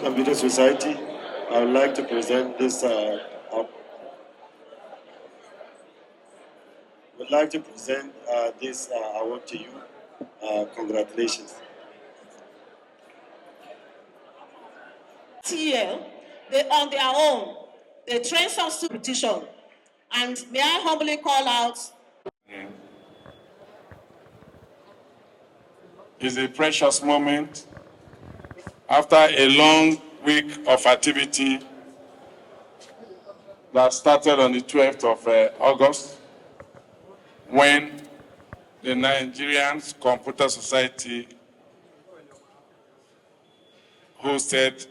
Computer Society, I would like to present this. Would like to present this award to you. Congratulations. TL, they on their own, they train some to petition, and may I humbly call out. It's a precious moment after a long week of activity that started on the 12th of August, when the Nigerian Computer Society hosted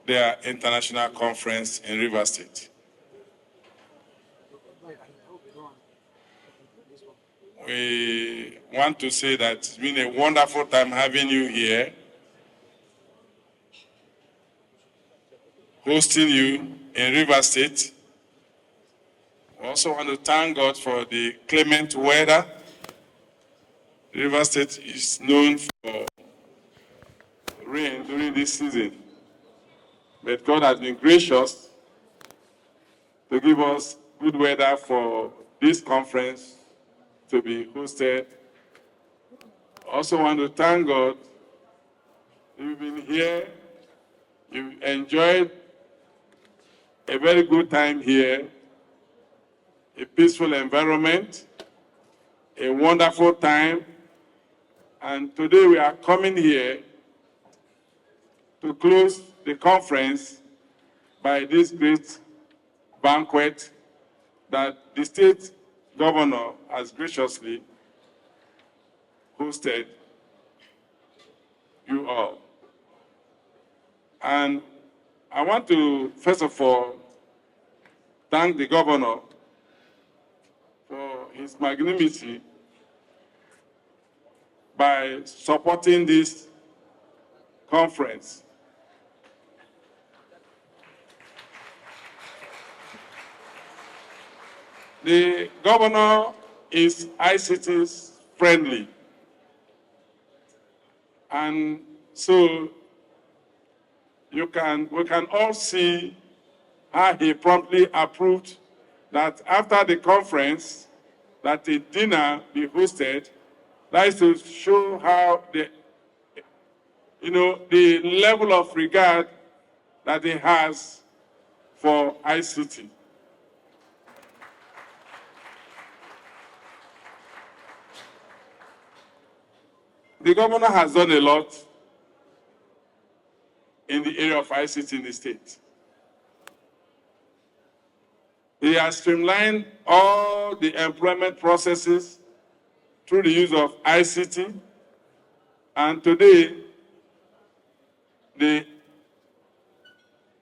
their international conference in Rivers State. We want to say that it's been a wonderful time having you here, hosting you in Rivers State. We also want to thank God for the clement weather. Rivers State is known for rain during this season, but God has been gracious to give us good weather for this conference to be hosted. Also want to thank God. You've been here, you've enjoyed a very good time here, a peaceful environment, a wonderful time, and today we are coming here to close the conference by this great banquet that the state governor has graciously hosted you all. And I want to, first of all, thank the governor for his magnanimity by supporting this conference. The governor is ICT friendly. And so we can all see how he promptly approved that after the conference, that a dinner be hosted. That is to show how the level of regard that he has for ICT. The governor has done a lot in the area of ICT in the state. He has streamlined all the employment processes through the use of ICT, and today, the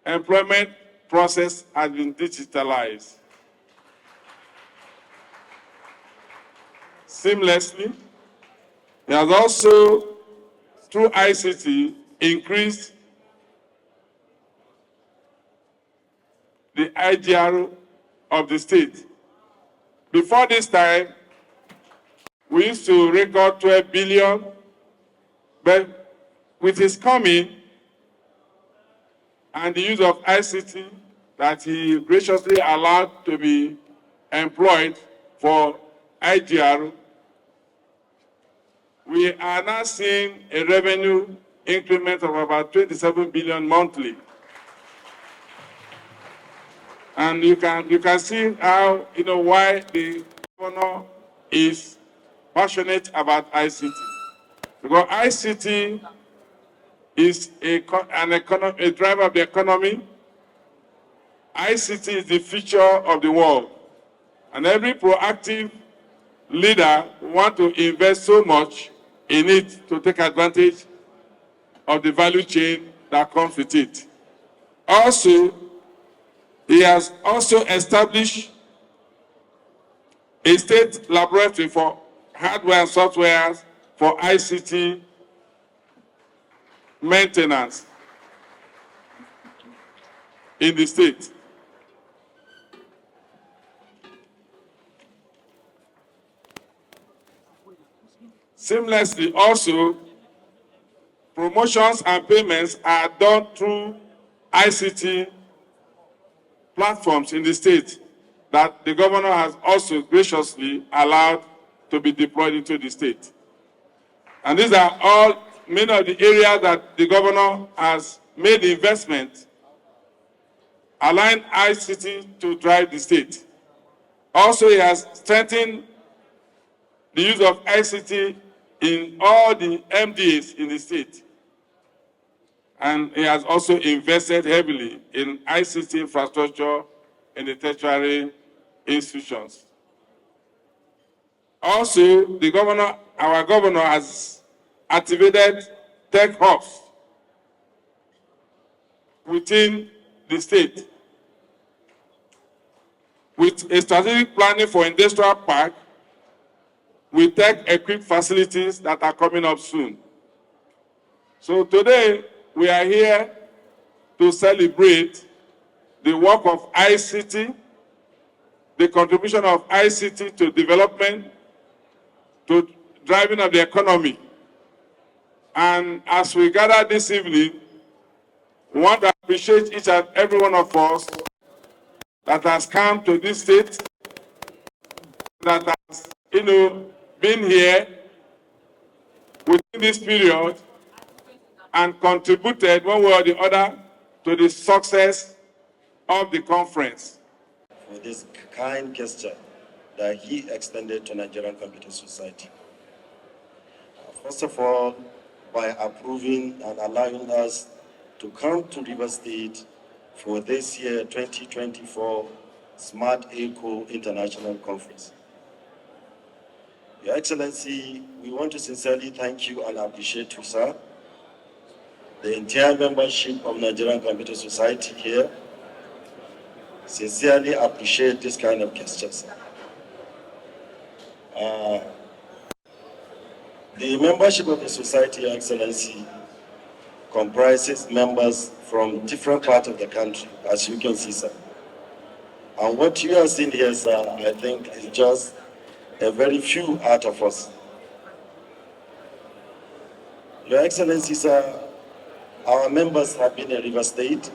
employment process has been digitalized seamlessly. He has also, through ICT, increased the IGR of the state. Before this time, we used to record 12 billion, but with his coming and the use of ICT that he graciously allowed to be employed for IGR, we are now seeing a revenue increment of about 27 billion monthly. And you can see how, why the governor is passionate about ICT. Because ICT is a driver of the economy. ICT is the future of the world. And every proactive leader wants to invest so much in it to take advantage of the value chain that comes with it. Also, he has also established a state laboratory for hardware and software for ICT maintenance in the state. Seamlessly, also, Promotions and payments are done through ICT platforms in the state that the governor has also graciously allowed to be deployed into the state. And these are all many of the areas that the governor has made investment, allowing ICT to drive the state. Also, he has strengthened the use of ICT in all the MDAs in the state. And he has also invested heavily in ICT infrastructure in the tertiary institutions. Also, our governor has activated tech hubs within the state with a strategic planning for industrial park with tech-equipped facilities that are coming up soon. So today, we are here to celebrate the work of ICT, the contribution of ICT to development, to driving of the economy. And as we gather this evening, we want to appreciate each and every one of us that has come to this state, that has, been here within this period and contributed one way or the other to the success of the conference. For this kind gesture that he extended to Nigerian Computer Society. First of all, by approving and allowing us to come to Rivers State for this year 2024 Smart Eco International Conference. Your Excellency, we want to sincerely thank you and appreciate you, sir. The entire membership of Nigerian Computer Society here sincerely appreciate this kind of gestures. The membership of the society, Your Excellency, comprises members from different parts of the country, as you can see, sir. And what you are seeing here, sir, I think is just a very few out of us. Your Excellency, sir, our members have been in River State.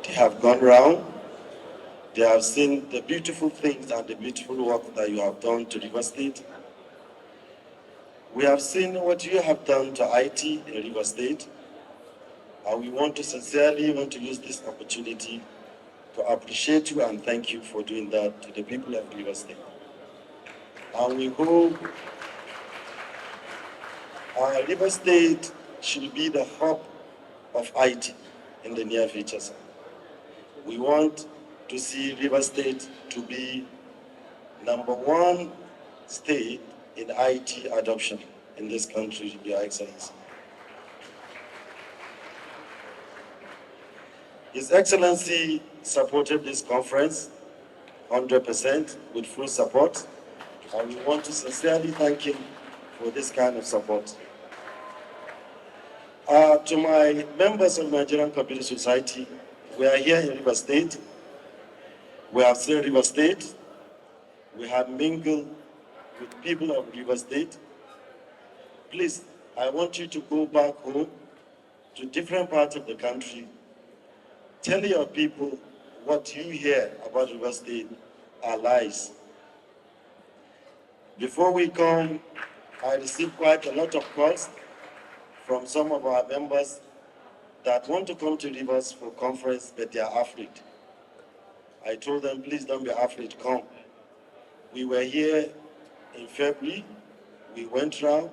They have gone round. They have seen the beautiful things and the beautiful work that you have done to River State. We have seen what you have done to IT in River State, and we want to sincerely use this opportunity to appreciate you and thank you for doing that to the people of River State. And we hope River State should be the hub of IT in the near future, sir. We want to see River State to be #1 state in IT adoption in this country, Your Excellency. His Excellency supported this conference 100% with full support, and we want to sincerely thank him for this kind of support. To my members of Nigerian Computer Society, we are here in River State. We have seen River State. We have mingled with people of River State. Please, I want you to go back home to different parts of the country. Tell your people what you hear about River State are lies. Before we come, I received quite a lot of calls from some of our members that want to come to Rivers for conference, but they are afraid. I told them, please don't be afraid, come. We were here in February, we went around,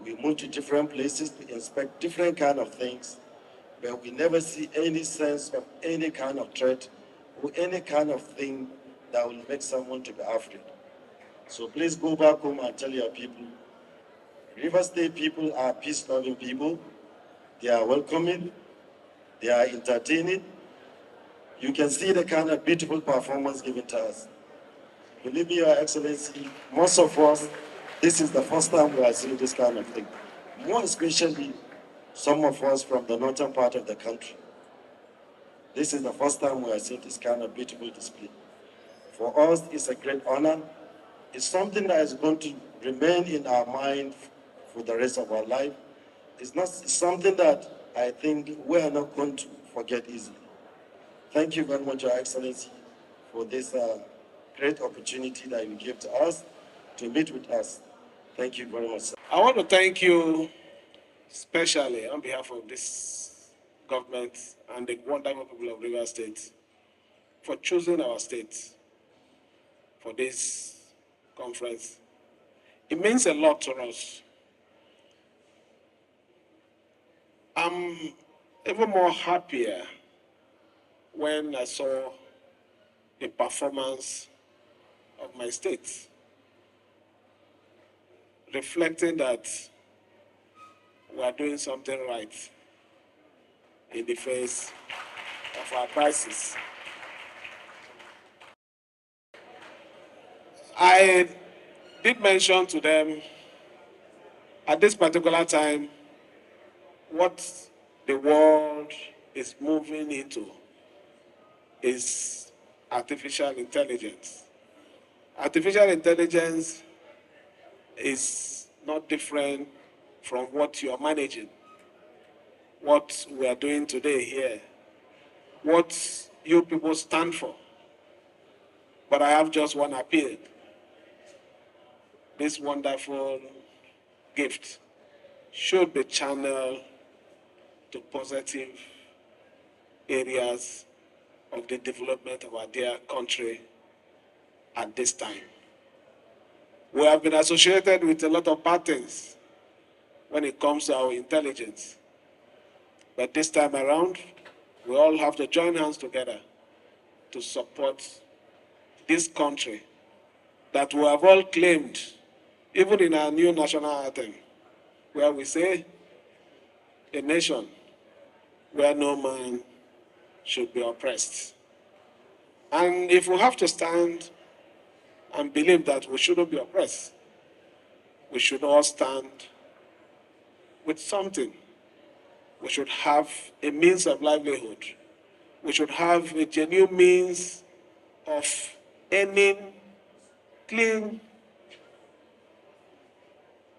we moved to different places to inspect different kind of things, but we never see any sense of any kind of threat or any kind of thing that will make someone to be afraid. So please go back home and tell your people, River State people are peace-loving people. They are welcoming, they are entertaining. You can see the kind of beautiful performance given to us. Believe me, Your Excellency, most of us, this is the first time we are seeing this kind of thing. More especially, some of us from the northern part of the country. This is the first time we are seeing this kind of beautiful display. For us, it's a great honor. It's something that is going to remain in our mind for the rest of our life. It's something that I think we are not going to forget easily. Thank you very much, Your Excellency, for this great opportunity that you give to us to meet with us. Thank you very much, sir. I want to thank you especially on behalf of this government and the wonderful people of Rivers State for choosing our state for this conference. It means a lot to us. I'm even more happier when I saw the performance of my state, reflecting that we are doing something right in the face of our crisis. I did mention to them at this particular time what the world is moving into is artificial intelligence. Artificial intelligence is not different from what you are managing, what we are doing today here, what you people stand for. But I have just one appeal. This wonderful gift should be channeled to positive areas of the development of our dear country at this time. We have been associated with a lot of bad things when it comes to our intelligence. But this time around, we all have to join hands together to support this country that we have all claimed, even in our new national anthem, where we say, a nation where no man should be oppressed. And if we have to stand and believe that we shouldn't be oppressed, we should all stand with something. We should have a means of livelihood. We should have a genuine means of earning clean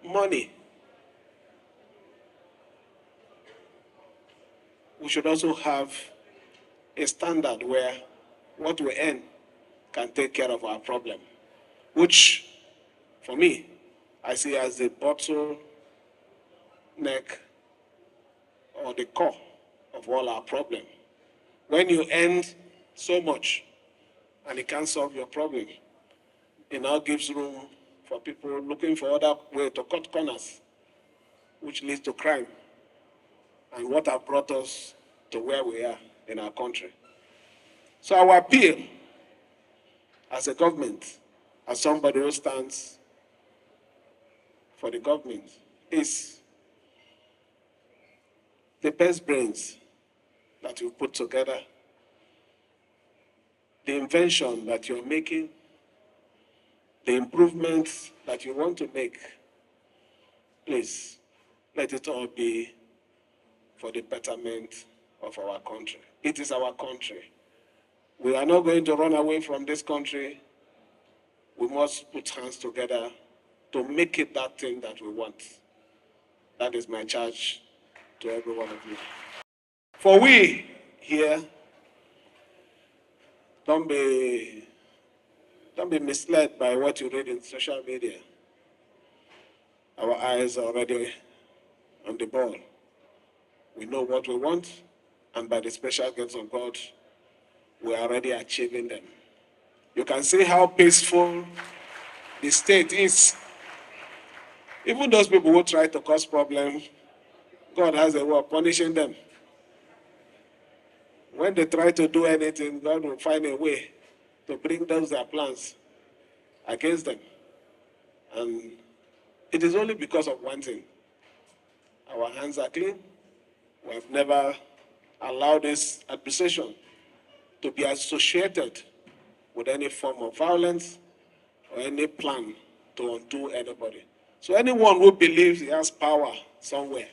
money. We should also have a standard where what we earn can take care of our problem, which, for me, I see as the bottleneck or the core of all our problem. When you earn so much and it can't solve your problem, it now gives room for people looking for other ways to cut corners, which leads to crime, and what have brought us to where we are in our country. So our appeal as a government, as somebody who stands for the government, is the best brains that you put together, the invention that you're making, the improvements that you want to make, please let it all be for the betterment of our country. It is our country. We are not going to run away from this country. We must put hands together to make it that thing that we want. That is my charge to every one of you. For we here, don't be misled by what you read in social media. Our eyes are already on the ball. We know what we want, and by the special gifts of God, we are already achieving them. You can see how peaceful the state is. Even those people who try to cause problems, God has a way of punishing them. When they try to do anything, God will find a way to bring down their plans against them. And it is only because of one thing. Our hands are clean. We have never allowed this administration to be associated with any form of violence or any plan to undo anybody. So anyone who believes he has power somewhere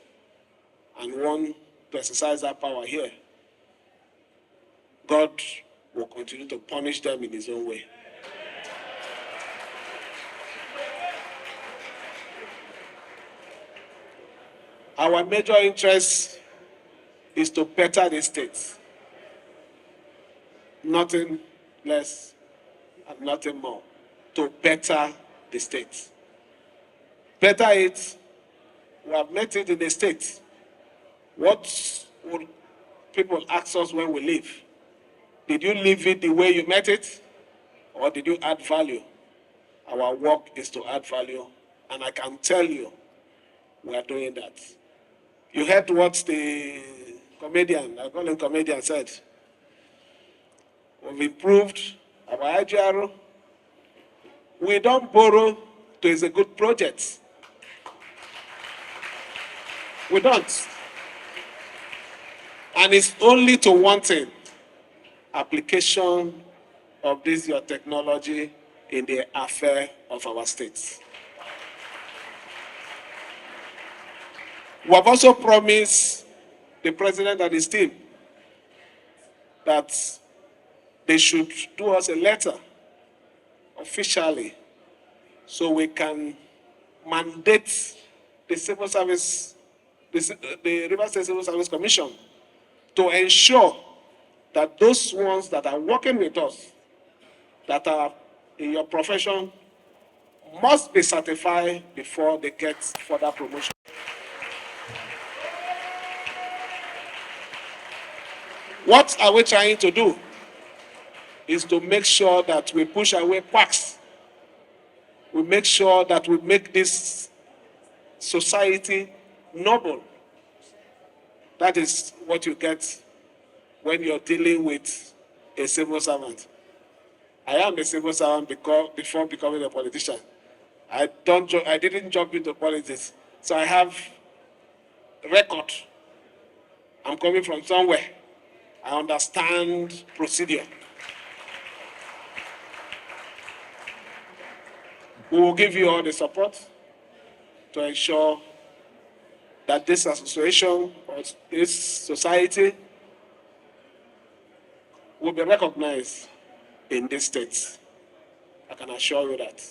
and wants to exercise that power here, God will continue to punish them in his own way. Our major interest is to better the state. Nothing less and nothing more. To better the state. Better it, we have met it in the state. What would people ask us when we leave? Did you leave it the way you met it? Or did you add value? Our work is to add value, and I can tell you, we are doing that. You heard what the comedian, I call him comedian, said. We've improved our IGR. We don't borrow to execute projects. We don't. And it's only to one thing, application of this your technology in the affair of our states. We have also promised the president and his team that they should do us a letter officially so we can mandate the Civil Service, the River State Civil Service Commission to ensure that those ones that are working with us, that are in your profession, must be certified before they get further promotion. What are we trying to do? Is to make sure that we push away quacks. We make sure that we make this society noble. That is what you get when you're dealing with a civil servant. I am a civil servant before becoming a politician. I didn't jump into politics, so I have record. I'm coming from somewhere. I understand procedure. We will give you all the support to ensure that this association or this society will be recognized in this state. I can assure you that.